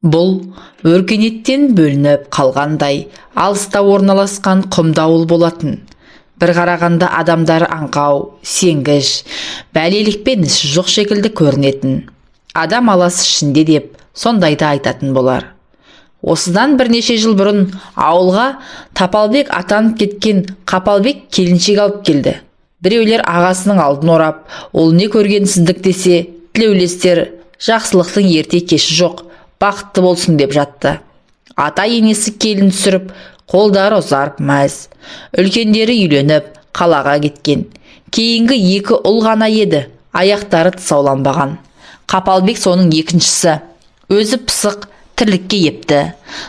Бұл өркениеттен бөлініп қалғандай алыста орналасқан құмды ауыл болатын. Бір қарағанда адамдар аңқау, сенгіш, бәлелікпен ісі жоқ шекілді көрінетін. Адам аласы ішінде деп сондайды айтатын болар. Осыдан бірнеше жыл бұрын ауылға Тапалбек атанып кеткен Қапалбек келіншек алып келді. Біреулер ағасының алдын орап, ол не көргенсіздік десе, тілеулестер жақсылықтың ерте кеші жоқ, бақытты болсын деп жатты. Ата енесі келін түсіріп, қолдары ұзарып мәз. Үлкендері үйленіп, қалаға кеткен. Кейінгі екі ұл ғана еді, аяқтары тұсауланбаған. Қапалбек соның екіншісі. Өзі пысық, тірлікке епті.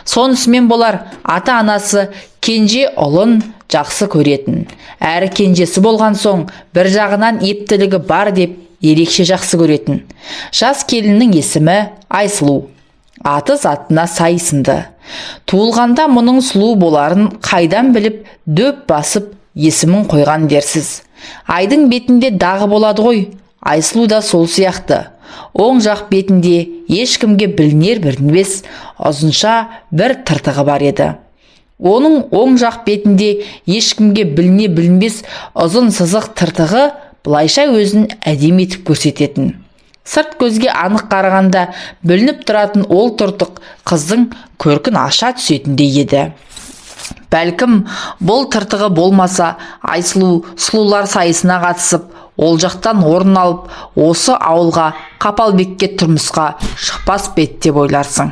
Сонысымен болар, ата-анасы кенже ұлын жақсы көретін. Әрі кенжесі болған соң, бір жағынан ептілігі бар деп ерекше жақсы көретін. Жас келіннің есімі Айсұлу. Аты затына сай сынды. Туылғанда мұның сұлу боларын қайдан біліп, дөп басып есімін қойған дерсіз. Айдың бетінде дағы болады ғой, Айсұлу да сол сияқты. Оң жақ бетінде ешкімге білінер-білінбес ұзынша бір тыртығы бар еді. Оның оң жақ бетінде ешкімге біліне-білінбес ұзын сызық тыртығы бұлайша өзін әдемі етіп көрсететін. Сырт көзге анық қарағанда білініп тұратын ол тыртық қыздың көркін аша түсетіндей еді. Бәлкім, бұл тыртығы болмаса, Айсұлу сұлулар сайысына қатысып, ол жақтан орын алып, осы ауылға Қапалбекке тұрмысқа шықпас бет деп ойларсың.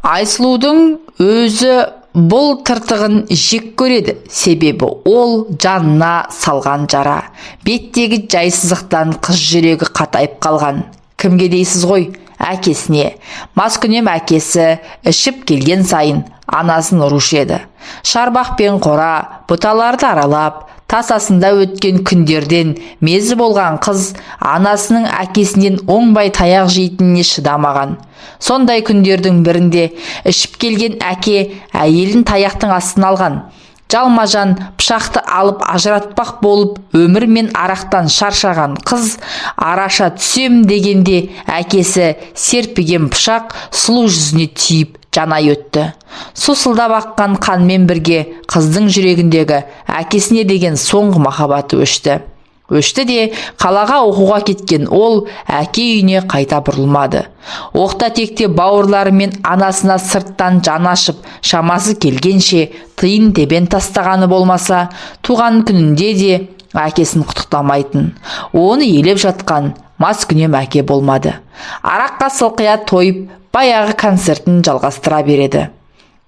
Айсұлудың өзі бұл тыртығын жек көреді, себебі ол жанына салған жара. Беттегі жайсыздықтан қыз жүрегі қатайып қалған. Кімге дейсіз ғой? Әкесіне. Маскүнем әкесі ішіп келген сайын анасын ұрушы еді. Шарбақпен қора, бұталарды аралап, тасасында өткен күндерден мезі болған қыз анасының әкесінен оңбай таяқ жейтініне шыдамаған. Сондай күндердің бірінде ішіп келген әке әйелін таяқтың астына алған. Жалма-жан пышақты алып ажыратпақ болып өмір мен арақтан шаршаған қыз араша түсем дегенде әкесі серпіген пышақ сұлу жүзіне тиіп жанай өтті. Сусылдап аққан қанмен бірге қыздың жүрегіндегі әкесіне деген соңғы махаббаты өшті. Өшті де қалаға оқуға кеткен ол әке үйіне қайта бұрылмады. Оқта-текте бауырларымен анасына сырттан жан ашып, шамасы келгенше тиын тебен тастағаны болмаса, туған күнінде де әкесін құттықтамайтын. Оны елеп жатқан маскүнем әке болмады. Араққа сылқия тойып, баяғы концертін жалғастыра береді.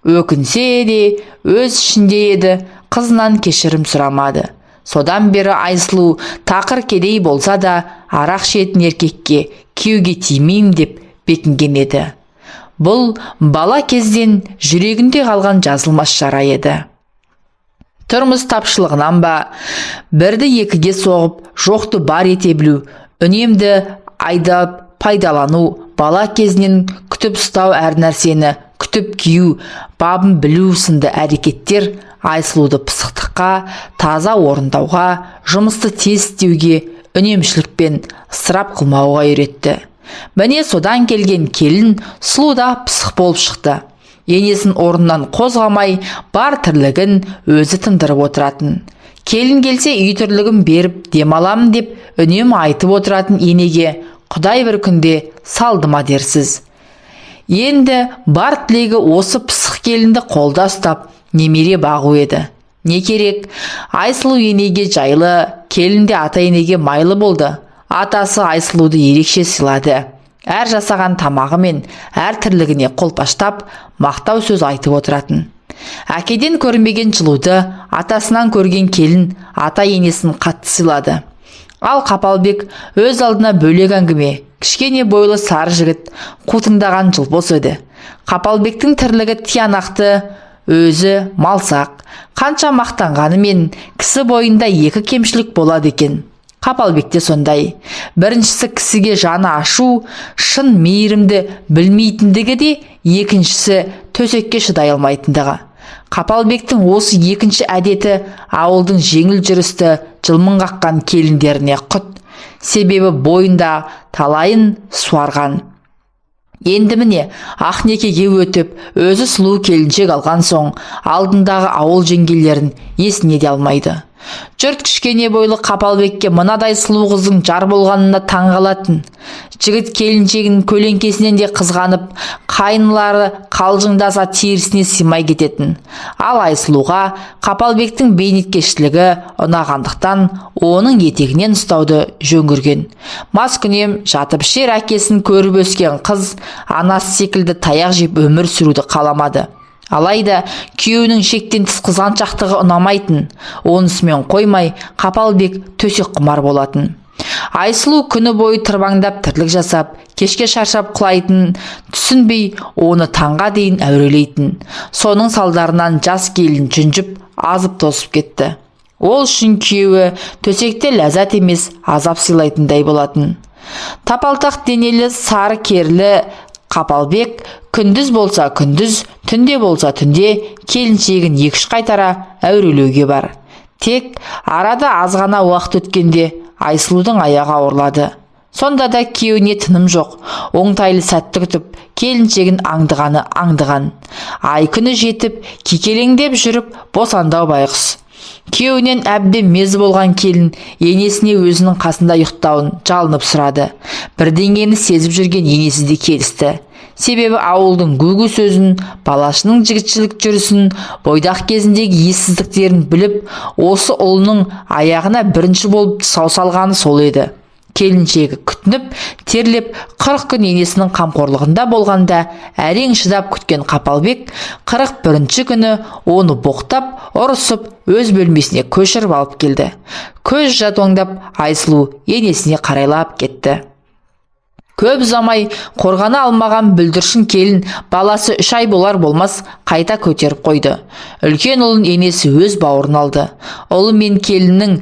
Өкінсе де өз ішінде еді, қызынан кешірім сұрамады. Содан бері Айсұлу тақыр кедей болса да арақ ішетін еркекке күйеуге тимеймін деп бекінген еді. Бұл бала кезден жүрегінде қалған жазылмас жара еді. Тұрмыс тапшылығынан ба, бірді екіге соғып, жоқты бар ете білу, үнемді айдап пайдалану, бала кезінен күтіп ұстау әр нәрсені, күтіп кию, бабын білу сынды әрекеттер Айсұлуды пысықтыққа, таза орындауға, жұмысты тез істеуге, үнемшілікпен ысырап қылмауға үйретті. Міне содан келген келін сұлу да пысық болып шықты. Енесін орнынан қозғамай, бар тірлігін өзі тындырып отыратын. Келін келсе үй тірлігін беріп демаламын деп үнемі айтып отыратын енеге Құдай бір күнде салды ма дерсіз. Енді бар тілегі осы пысық келінді қолда ұстап немере бағу еді. Не керек? Айсұлу енеге жайлы, келінде ата енеге майлы болды. Атасы Айсұлуды ерекше сыйлады. Әр жасаған тамағы мен әр тірлігіне қолпаштап, мақтау сөз айтып отыратын. Әкеден көрмеген жылуды атасынан көрген келін ата енесін қатты сыйлады. Ал Қапалбек өз алдына бөлек әңгіме, кішкене бойлы сары жігіт, қутыңдаған жылбос еді. Қапалбектің тірлігі тиянақты, өзі малсақ, қанша мақтанғанымен кісі бойында екі кемшілік болады екен. Қапалбекте сондай. Біріншісі кісіге жаны ашу, шын мейірімді білмейтіндігі де, екіншісі төсекке шыдай алмайтындығы. Қапалбектің осы екінші әдеті ауылдың жеңіл жүрісті жылмың қаққан келіндеріне құт. Себебі бойында талайын суарған. Енді міне ақ некеге өтіп, өзі сұлу келіншек алған соң, алдындағы ауыл жеңгелерін есіне де алмайды. Жұрт кішкене бойлы Қапалбекке мынадай сұлу қыздың жар болғанына таң қалатын. Жігіт келіншегінің көлеңкесінен де қызғанып, қайнылары қалжыңдаса терісіне сыймай кететін. Ал Айсұлуға Қапалбектің бейнеткештілігі ұнағандықтан оның етегінен ұстауды жөн көрген. Маскүнем жатып ішер әкесін көріп өскен қыз анасы секілді таяқ жеп өмір сүруді қаламады. Алайда күйеуінің шектен тыс қызғаншақтығы ұнамайтын. Онысымен қоймай, Қапалбек төсек құмар болатын. Айсұлу күні бойы тырбаңдап тірлік жасап, кешке шаршап құлайтын, түсінбей оны таңға дейін әурелейтін. Соның салдарынан жас келін жүнжіп, азып тосып кетті. Ол үшін күйеуі төсекте ләззат емес, азап сыйлайтындай болатын. Тапалтақ денелі, сары керлі Қапалбек күндіз болса күндіз, түнде болса түнде келіншегін екі-үш қайтара әурелеуге бар. Тек арада аз ғана уақыт өткенде Айсұлудың аяғы ауырлады. Сонда да күйеуіне тыным жоқ. Оңтайлы сәтті күтіп, келіншегін аңдығаны аңдыған. Ай күні жетіп, кекелеңдеп жүріп, босандау байғұс. Күйеуінен әбден мезі болған келін енесіне өзінің қасында ұйықтауын жалынып сұрады. Бірдеңені сезіп жүрген енесі де келісті. Себебі ауылдың гүлгү сөзін, балашының жігітшілік жүрісін, бойдақ кезіндегі ессіздіктерін біліп, осы ұлының аяғына бірінші болып сау салғаны сол еді. Келіншегі күтініп, терлеп, 40 күн енесінің қамқорлығында болғанда, әрең шыдап күткен Қапалбек 41-ші күні оны боқтап, ұрысып, өз бөлмесіне көшіріп алып келді. Көз жатоңдап, Айсұлу енесіне қарайлап кетті. Көп ұзамай қорғана алмаған бүлдіршін келін баласы 3 ай болар болмас қайта көтеріп қойды. Үлкен ұлын енесі өз бауырын алды. Ұлы мен келіннің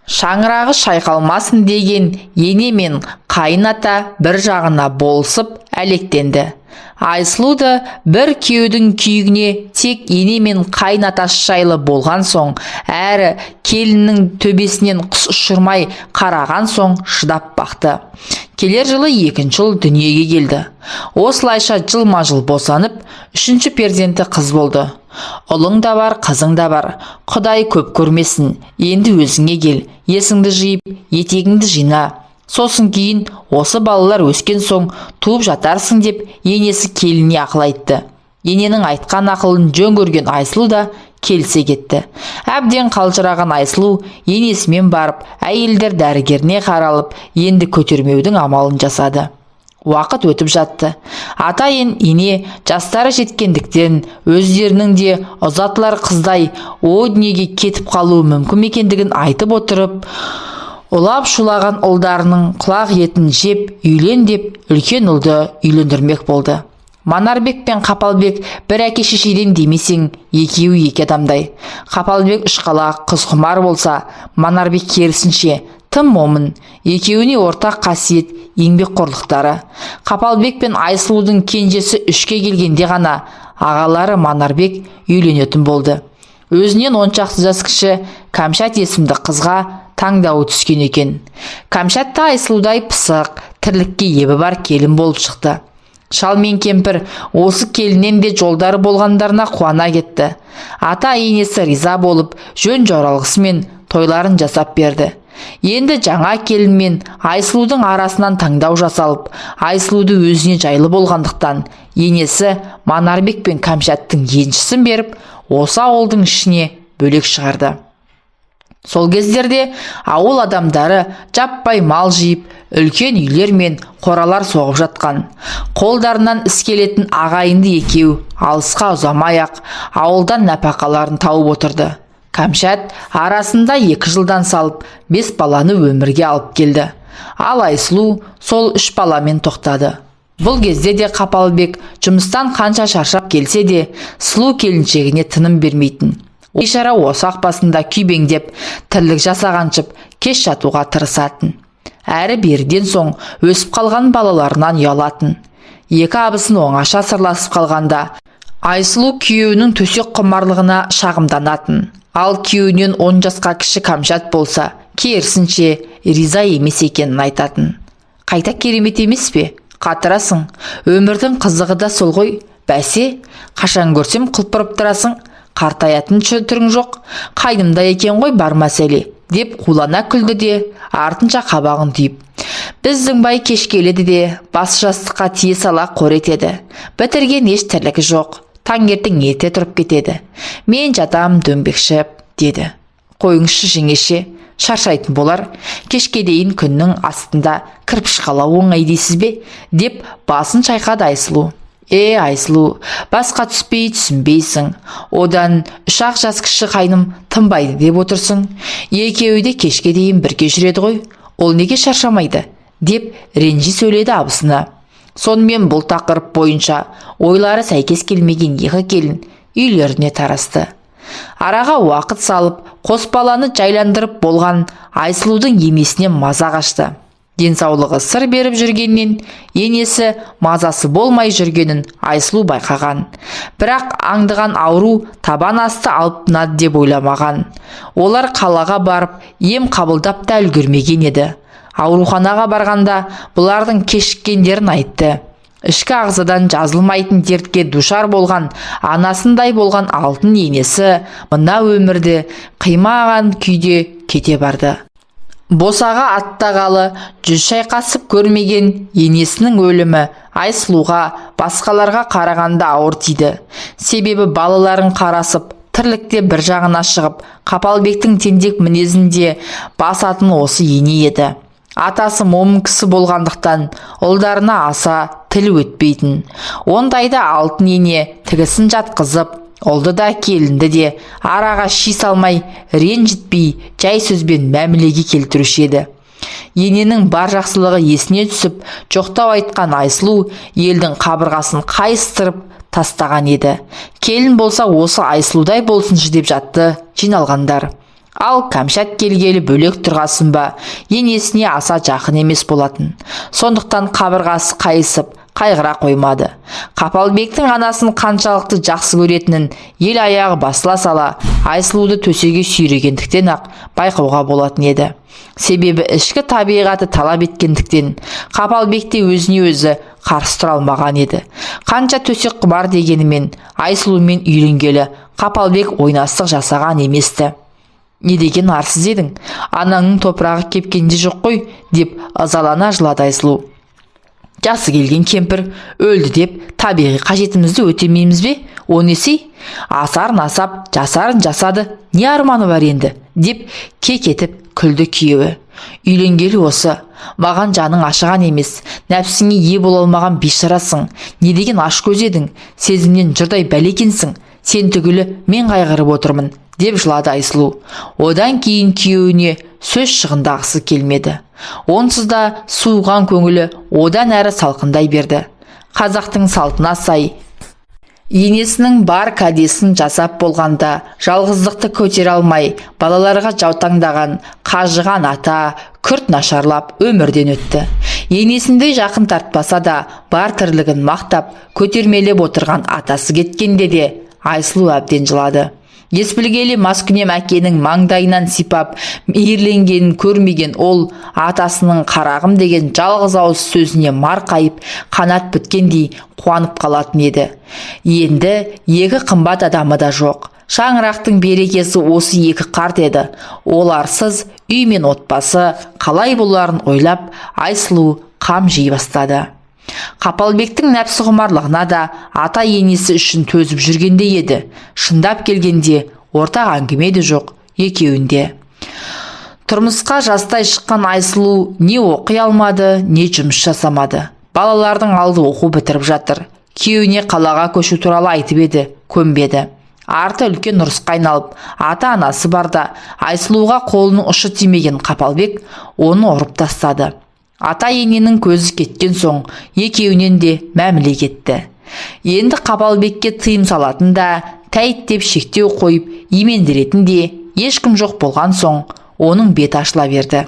шаңырағы шайқалмасын деген ене мен қайын-ата бір жағына болысып әлектенді. Айсұлу да бір күйеудің күйігіне тек ене мен қайын-атасы жайлы болған соң, әрі келіннің төбесінен құс ұшырмай қараған соң шыдап бақты. Келер жылы 2-ші ұл дүниеге келді. Осылайша жылма-жыл босанып, 3-ші перзенті қыз болды. Ұлың да бар, қызың да бар. Құдай көп көрмесін. Енді өзіңе кел, есіңді жиып, етегіңді жина. Сосын кейін осы балалар өскен соң туып жатарсың деп енесі келініне ақыл айтты. Ененің айтқан ақылын жөн көрген Айсұлу да келсе кетті. Әбден қалжыраған Айсұлу енесімен барып, әйелдер дәрігеріне қаралып, енді көтермеудің амалын жасады. Уақыт өтіп жатты. Ата ене жастары жеткендіктен өздерінің де ұзатылар қыздай о дүниеге кетіп қалуы мүмкін екендігін айтып отырып, ұлап шулаған ұлдарының құлақ етін жеп, үйлен деп үлкен ұлды үйлендірмек болды. Манарбек пен Қапалбек бір әке шешеден демесең, екеуі екі адамдай. Қапалбек ұшқалақ, қызқұмар болса, Манарбек керісінше тым момын. Екеуіне ортақ қасиет еңбек қорлықтары. Қапалбек пен Айсұлудың кенжесі 3-ке келгенде ғана ағалары Манарбек үйленетін болды. Өзінен 10 шақты жас кіші Кәмшат есімді қызға таңдауы түскен екен. Кәмшат та Айсұлудай пысық, тірлікке ебі бар келін болып шықты. Шал мен кемпір осы келіннен де жолдары болғандарына қуана кетті. Ата енесі риза болып, жөн жоралғысымен тойларын жасап берді. Енді жаңа келін мен Айсұлудың арасынан таңдау жасалып, Айсұлуды өзіне жайлы болғандықтан, енесі Манарбек пен Кәмшаттың еншісін беріп, осы ауылдың ішіне бөлек шығарды. Сол кездерде ауыл адамдары жаппай мал жиып, үлкен үйлер мен қоралар соғып жатқан. Қолдарынан іс келетін ағайынды екеу алысқа ұзамай-ақ ауылдан нәпақаларын тауып отырды. Кәмшат арасында 2 жылдан салып 5 баланы өмірге алып келді. Ал Айсұлу сол 3 баламен тоқтады. Бұл кезде де Қапалбек жұмыстан қанша шаршап келсе де, сұлу келіншегіне тыным бермейтін. Бейшара осы басында күйбеңдеп, тірлік жасағаншып, кеш жатуға тырысатын. Әрі берден соң өсіп қалған балаларынан ұялатын. 2 абысын оңаша сырласып қалғанда, Айсұлу күйеуінің төсек құмарлығына шағымданатын. Ал күйеуінен 10 жасқа кіші Кәмшат болса, керісінше риза емес екенін айтатын. Қайта керемет емес пе? Қатырасың, өмірдің қызығы да сол ғой. Бәсе, қашан көрсем құлпырып тұрасың, қартаятын түрің жоқ, қайнымда екен ғой бар мәселе, деп қулана күлді де, артынша қабағын түйіп. Біздің бай кеш келеді де, басы жастыққа тие сала қор етеді. Бітірген еш тірлігі жоқ, таңертең ерте тұрып кетеді. Мен жатам дөңбекшіп, деді. Қойыңызшы жеңеше, шаршайтын болар, кешке дейін күннің астында кірпіш қалау оңай дейсіз бе, деп басын шайқады Айсұлу. Айсұлу, басқа түспей түсінбейсің, одан 3 ақ жас кіші қайным тынбайды деп отырсың. Екеуі де кешке дейін бірге жүреді ғой, ол неге шаршамайды, деп ренжи сөйледі абысына. Сонымен бұл тақырып бойынша ойлары сәйкес келмеген екі келін үйлеріне тарасты. Араға уақыт салып, қос баланы жайландырып болған Айсұлудың емесіне маза қашты. Денсаулығы сыр беріп жүргеннен, енесі мазасы болмай жүргенін Айсұлу байқаған. Бірақ аңдыған ауру табан асты алыптынады деп ойламаған. Олар қалаға барып, ем қабылдап та үлгермеген еді. Ауруханаға барғанда бұлардың кешіккендерін айтты. Ішкі ағзадан жазылмайтын дертке душар болған, анасындай болған алтын енесі мына өмірді қимаған күйде кете барды. Босаға аттағалы 100 шайқасып көрмеген енесінің өлімі Айсұлуға басқаларға қарағанда ауыр тиді. Себебі балаларын қарасып, тірлікте бір жағына шығып, Қапалбектің тентек мінезінде басатын осы ене еді. Атасы момын кісі болғандықтан ұлдарына аса тіл өтпейтін. Ондайда алтын ене тігісін жатқызып, ұлды да келінді де араға ши салмай, ренжітпей, жай сөзбен мәмілеге келтіруші еді. Ененің бар жақсылығы есіне түсіп, жоқтау айтқан Айсұлу елдің қабырғасын қайыстырып тастаған еді. Келін болса осы Айсұлудай болсыншы деп жатты жиналғандар. Ал Кәмшат келгелі бөлек тұрғасын ба, енесіне аса жақын емес болатын. Сондықтан қабырғасы қайысып, қайғыра қоймады. Қапалбектің анасын қаншалықты жақсы көретінін ел аяғы басыла сала Айсұлуды төсеге сүйрегендіктен ақ байқауға болатын еді. Себебі ішкі табиғаты талап еткендіктен Қапалбекте өзіне өзі қарсы тұра алмаған еді. Қанша төсек құмар дегенімен Айсұлумен үйленгелі Қапалбек ойнастық жасаған еместі. Не деген арсыз едің, анаңның топырағы кепкенде жоқ қой, деп ызалана жылады Айсұлу. Жасы келген кемпір өлді деп табиғи қажетімізді өтемейміз бе? О несі? Асарын асап, жасарын жасады, не арманы бар енді, деп кекетіп күлді күйеуі. Үйленгелі осы, маған жаның ашыған емес, нәпсіңе ие бола алмаған бейшарасың, не деген аш көз едің, сезімнен жұрдай бәлекенсің, сен түгілі мен қайғырып отырмын, деп жылады Айсұлу. Одан кейін күйеуіне сөз шығындағысы келмеді. Онсыз да суыған көңілі одан әрі салқындай берді. Қазақтың салтына сай енесінің бар кәдесін жасап болғанда жалғыздықты көтере алмай балаларға жаутаңдаған қажыған ата күрт нашарлап өмірден өтті. Енесіндей жақын тартпаса да бар тірлігін мақтап көтермелеп отырған атасы кеткенде де Айсұлу әбден жылады. Ес білгелі маскүнем әкенің маңдайынан сипап мейірленгенін көрмеген ол атасының қарағым деген жалғыз ауыз сөзіне марқайып қанат біткендей қуанып қалатын еді. Енді екі қымбат адамы да жоқ. Шаңырақтың берекесі осы екі қарт еді. Оларсыз үй мен отбасы қалай боларын ойлап Айсұлу қам жей бастады. Қапалбектің нәпсі құмарлығына да ата енесі үшін төзіп жүргенде еді. Шындап келгенде ортақ әңгіме де жоқ екеуінде. Тұрмысқа жастай шыққан Айсұлу не оқи алмады, не жұмыс жасамады. Балалардың алды оқу бітіріп жатыр. Күйеуіне қалаға көшу туралы айтып еді, көнбеді. Арты үлкен ұрысқа айналып, ата-анасы барда Айсұлуға қолының ұшы тимеген Қапалбек оны ұрып тастады. Ата ененің көзі кеткен соң екеуінен де мәміле кетті. Енді Қапалбекке тыйым салатын да, тәйт деп шектеу қойып имендіретін де ешкім жоқ болған соң оның беті ашыла берді.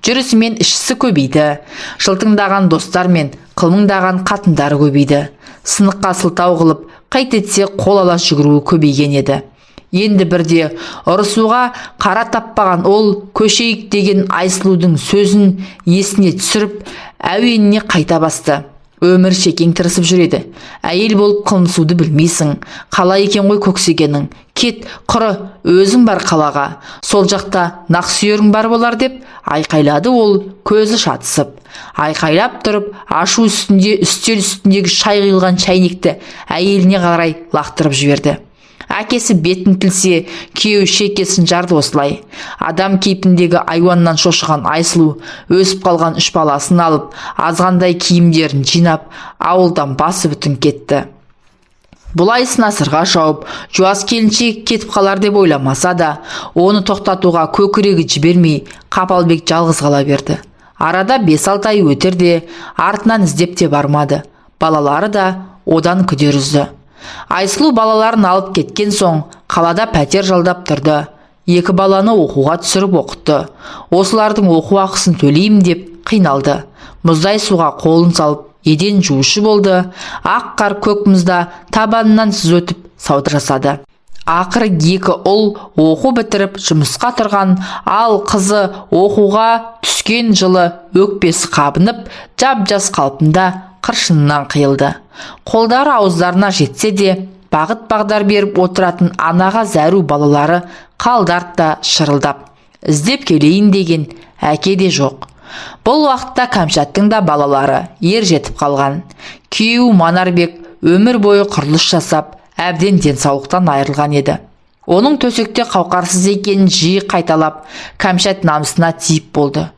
Жүрісімен ішісі көбейді. Шылтыңдаған достар мен қылмыңдаған қатындары көбейді. Сыныққа сылтау қылып, қайт етсе қол ала жүгіруі көбейген еді. Енді бірде ұрысуға қара таппаған ол көшейік деген Айсұлудың сөзін есіне түсіріп, әуеніне қайта басты. Өмір шекең тырысып жүреді. Әйел болып қылмысуды білмейсің. Қалай екен ғой көксегенің. Кет, құры, өзің бар қалаға. Сол жақта нақсүйерің бар болар деп айқайлады ол, көзі шатысып. Айқайлап тұрып, ашу үстінде үстел үстіндегі шай құйылған шайнекті әйеліне қарай лақтырып жіберді. Әкесі бетін тілсе, күйеуі шекесін жарды осылай. Адам кейпіндегі айуаннан шошыған Айсұлу өсіп қалған 3 баласын алып, азғандай киімдерін жинап, ауылдан басы бүтін кетті. Бұлай сынасырға шауып, жуас келіншек кетіп қалар деп ойламаса да, оны тоқтатуға көкірегі жібермей, Қапалбек жалғыз қала берді. Арада 5-6 ай өтерде, артынан іздеп те бармады. Балалары да одан күдер үзді. Айсұлу балаларын алып кеткен соң, қалада пәтер жалдап тұрды. 2 баланы оқуға түсіріп оқытты. Осылардың оқу ақысын төлейім деп қиналды. Мұздай суға қолын салып, еден жуушы болды. Ақ қар көк мұзда табанынан сыз өтіп сауда жасады. Ақыры 2 ұл оқу бітіріп жұмысқа тұрған, ал қызы оқуға түскен жылы өкпесі қабынып, жап-жас қалпында қыршынынан қиылды. Қолдары ауыздарына жетсе де, бағыт-бағдар беріп отыратын анаға зәру балалары қалдартта шырылдап. Іздеп келейін деген әке де жоқ. Бұл уақытта Кәмшаттың да балалары ер жетіп қалған. Күйеуі Манарбек өмір бойы құрылыс жасап, әбден денсаулықтан айырылған еді. Оның төсекте қауқарсыз екенін жиі қайталап, Кәмшат намысына тиіп болды.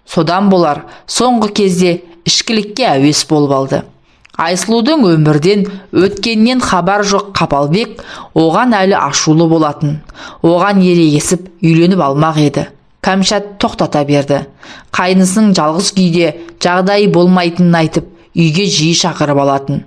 Содан болар, соңғы кезде ішкілікке әуес болып алды. Айсұлудың өмірден өткеннен хабар жоқ Қапалбек оған әлі ашулы болатын. Оған ерегесіп үйленіп алмақ еді. Кәмшат тоқтата берді. Қайнысының жалғыз күйде жағдайы болмайтынын айтып, үйге жиі шақырып алатын.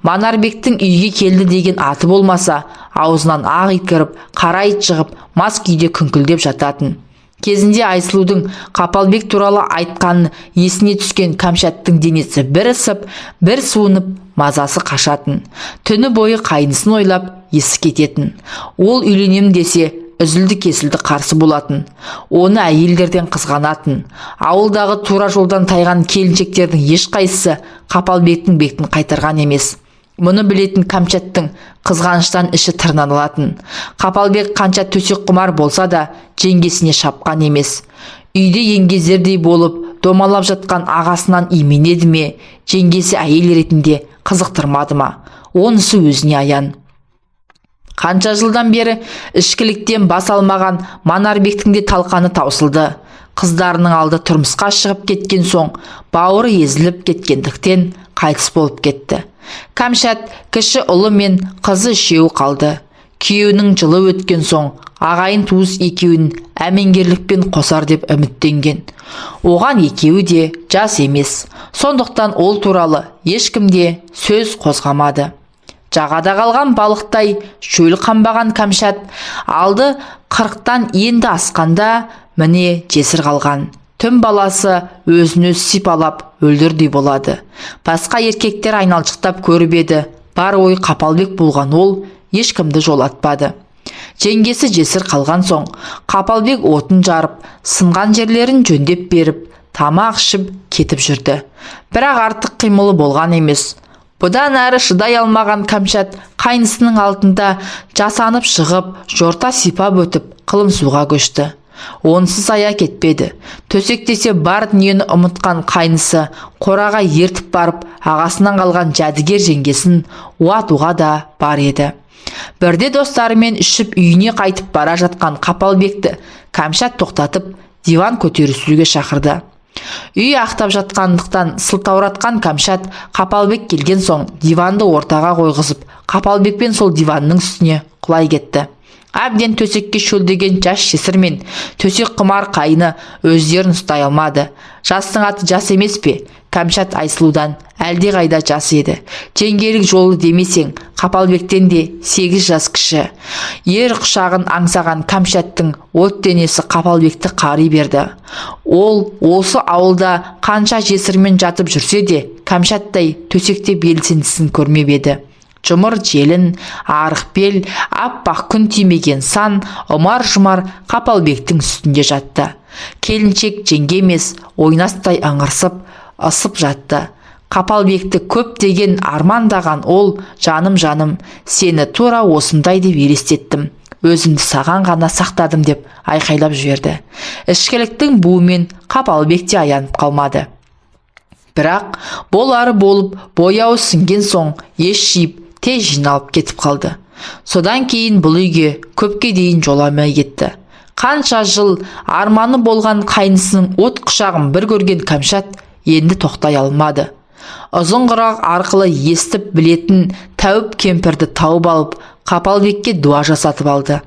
Манарбектің үйге келді деген аты болмаса, аузынан ақ ит кіріп, қара ит шығып, мас күйде күңкілдеп жататын. Кезінде Айсұлудың Қапалбек туралы айтқанын есіне түскен Кәмшаттың денесі бір ысып, бір суынып, мазасы қашатын. Түні бойы қайнысын ойлап, есі кететін. Ол үйленем десе, үзілді-кесілді қарсы болатын. Оны әйелдерден қызғанатын. Ауылдағы тура жолдан тайған келіншектердің ешқайсысы Қапалбектің бетін қайтарған емес. Мұны білетін Кәмшаттың қызғаныштан іші тырнан алатын. Қапалбек қанша төсек құмар болса да, жеңгесіне шапқан емес. Үйде еңгезердей болып, домалап жатқан ағасынан именеді ме, жеңгесі әйел ретінде қызықтырмады ма? Онысы өзіне аян. Қанша жылдан бері ішкіліктен бас алмаған Манарбектің де талқаны таусылды. Қыздарының алды тұрмысқа шығып кеткен соң, бауыры езіліп кеткендіктен қайтыс болып кетті. Кәмшат кіші ұлы мен қызы 3 қалды. Күйеуінің жылы өткен соң, ағайын туыс екеуін әмеңгерлікпен қосар деп үміттенген. Оған екеуі де жас емес. Сондықтан ол туралы ешкімде сөз қозғамады. Жағада қалған балықтай шөл қамбаған Кәмшат алды 40-тан енді асқанда міне жесір қалған. Түн баласы өзін-өз сипалап өлдірдей болады. Басқа еркектер айналшықтап көріп еді, бар ой Қапалбек болған ол ешкімді жолатпады. Жеңгесі жесір қалған соң, Қапалбек отын жарып, сынған жерлерін жөндеп беріп, тамақ ішіп кетіп жүрді. Бірақ артық қимылы болған емес. Бұдан әрі шыдай алмаған Кәмшат қайнысының алдында жасанып шығып, жорта сипап өтіп, қылымсуға көшті. Онсыз ая кетпеді. Төсектесе бар дүниені ұмытқан қайнысы қораға ертіп барып, ағасынан қалған жәдігер жеңгесін уатуға да бар еді. Бірде достарымен ішіп үйіне қайтып бара жатқан Қапалбекті Кәмшат тоқтатып, диван көтерісуге шақырды. Үй ақтап жатқандықтан сылтауратқан Кәмшат Қапалбек келген соң диванды ортаға қойғызып, Қапалбекпен сол диванның үстіне құлай кетті. Әбден төсекке шөлдеген жас жесір мен төсек құмар қайны өздерін ұстай алмады. Жастың аты жас емес пе? Кәмшат Айсұлудан әлде қайда жас еді. Жеңгелік жолы демесең, Қапалбектен де 8 жас кіші. Ер құшағын аңсаған Кәмшаттың от денесі Қапалбекті қари берді. Ол осы ауылда қанша жесірмен жатып жүрсе де, Кәмшаттай төсекте белсендісін көрмеп еді. Жұмыр желін, арық бел, аппақ күн тимеген сан, ұмар-жұмар Қапалбектің үстінде жатты. Келіншек жеңге емес, ойнастай аңырсып, ысып жатты. Қапалбекті көп деген армандаған ол, жаным, сені тура осындай деп елестеттім. Өзімді саған ғана сақтадым деп айқайлап жіберді. Ішкіліктің буымен Қапалбек те аянып қалмады. Бірақ болары болып бояуы сіңген соң еш жиып тез жиналып кетіп қалды. Содан кейін бұл үйге көпке дейін жоламай кетті. Қанша жыл арманы болған қайнысының от құшағын бір көрген Кәмшат енді тоқтай алмады. Ұзын құрақ арқылы естіп білетін тәуіп кемпірді тауып алып Қапалбекке дуа жасатып алды.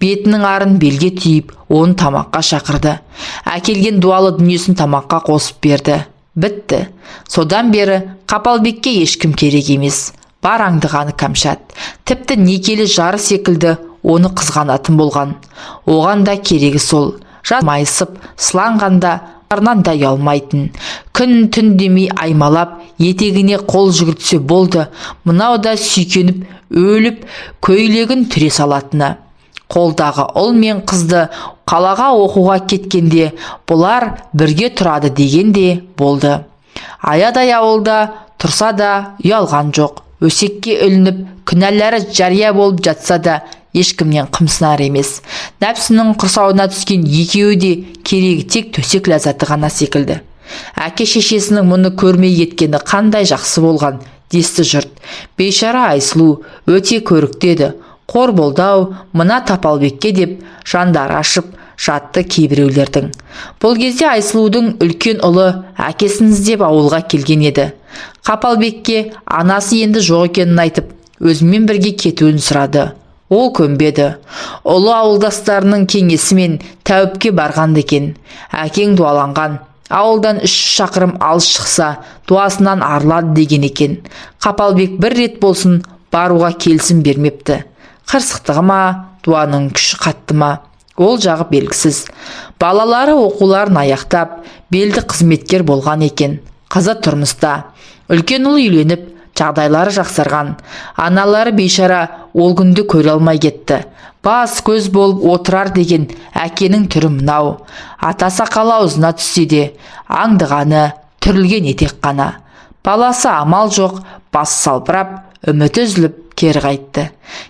Бетінің арын белге түйіп, оны тамаққа шақырды. Әкелген дуалы дүниесін тамаққа қосып берді. Бітті. Содан бері Қапалбекке ешкім керек емес. Бар аңдығаны Кәмшат. Тіпті некелі жары секілді оны қызғанатын болған. Оған да керегі сол. Жас майысып, сыланғанда арнан да ұялмайтын. Күн түн демей аймалап, етегіне қол жүгіртсе болды. Мынау да сүйкеніп, өліп, көйлегін түре салатыны. Қолдағы ұл мен қызды қалаға оқуға кеткенде бұлар бірге тұрады дегенде болды. Аядай ауылда тұрса да ұялған жоқ. Өсекке ілініп, күнәләрі жария болып жатса да ешкімнен қымсынар емес. Нәпсінің құрсауына түскен екеуі де керегі тек төсек ләззаты ғана секілді. Әке шешесінің мұны көрмей кеткені қандай жақсы болған, десті жұрт. Бейшара Айсұлу өте көріктеді. Қор болды-ау мына Тапалбекке деп жандар ашып жатты кейбіреулердің. Бұл кезде Айсұлудың үлкен ұлы әкесін іздеп ауылға келген еді. Қапалбекке анасы енді жоқ екенін айтып, өзімен бірге кетуін сұрады. Ол көнбеді. Ұлы ауылдастарының кеңесімен тәуіпке барған екен. Әкең дуаланған. Ауылдан 3 шақырым алыс шықса, дуасынан арылады деген екен. Қапалбек бір рет болсын баруға келісім бермепті. Қырсықтығы ма, дуаның күші қатты ма, ол жағы белгісіз. Балалары оқуларын аяқтап, белді қызметкер болған екен. Қызы тұрмыста. Үлкен ұлы үйленіп, жағдайлары жақсарған. Аналары бейшара ол күнді көре алмай кетті. Бас көз болып отырар деген әкенің түрі мынау. Ата сақалы аузына түссе де, аңдығаны түрілген етек қана. Баласы амал жоқ, бас салбырап, үміті үзіліп кері қайтты.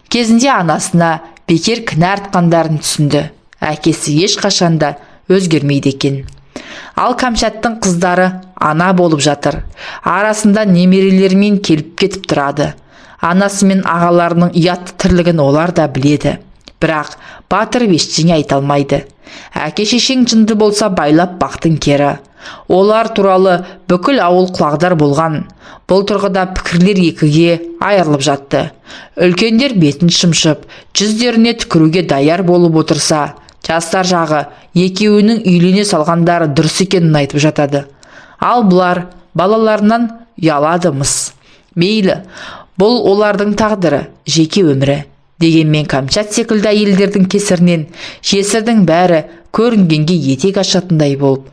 Кезінде анасына бекер кінә артқандарын түсінді. Әкесі ешқашанда өзгермейді екен. Ал Кәмшаттың қыздары ана болып жатыр. Арасында немерелерімен келіп кетіп тұрады. Анасы мен ағаларының ұятты тірлігін олар да біледі. Бірақ батырып ештеңе айта алмайды. Әке шешең жынды болса байлап бақтың кері. Олар туралы бүкіл ауыл құлағдар болған. Бұл тұрғыда пікірлер екіге айырылып жатты. Үлкендер бетін шымшып, жүздеріне түкіруге даяр болып отырса, жастар жағы екеуінің үйлене салғандары дұрыс екенін айтып жатады. Ал бұлар балаларынан ұяладымыз. Мейлі, бұл олардың тағдыры, жеке өмірі. Дегенмен Кәмшат секілді әйелдердің кесірінен жесірдің бәрі көрінгенге етек ашатындай болып